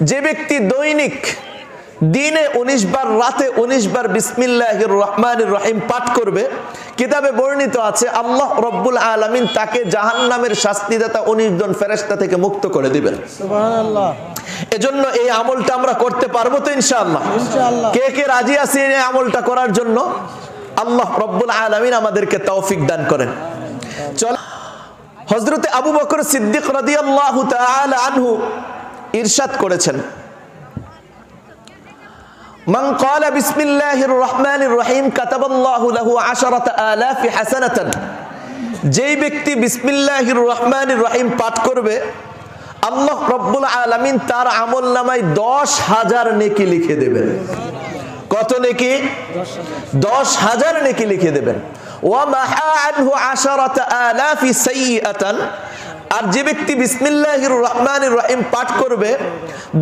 যে ব্যক্তি দৈনিক দিনে 19 বার রাতে 19 বার বিসমিল্লাহির রহমানির রহিম পাঠ করবে, কিতাবে বর্ণিত আছে আল্লাহ রব্বুল আলামিন তাকে জাহান্নামের শাস্তিদাতা 19 জন ফেরেশতা থেকে মুক্ত করে দিবেন। সুবহানাল্লাহ। এজন্য এই আমলটা আমরা করতে পারবো তো ইনশাআল্লাহ? ইনশাআল্লাহ। কে কে রাজি আছেন এই আমলটা করার জন্য? আল্লাহ রব্বুল আলামিন আমাদেরকে তৌফিক দান করেন। চল, হযরতে আবু বকর সিদ্দিক রাদিয়াল্লাহু তাআলা আনহু ইরশাদ করেছেন, মান ক্বালা বিসমিল্লাহির রহমানির রহিম কাতাবাল্লাহু লাহু 10,000 হাসানাতান। যেই ব্যক্তি বিসমিল্লাহির রহমানির রহিম পাঠ করবে, আল্লাহ রব্বুল আলামিন তার আমলনামায় 10,000 নেকি লিখে দেবেন। কত নেকি? 10,000 নেকি লিখে দেবেন। ওয়া মাহা আনহু 10,000 সাইয়্যাতান। আর যে ব্যক্তি বিসমিল্লাহির রহমানির রহিম পাঠ করবে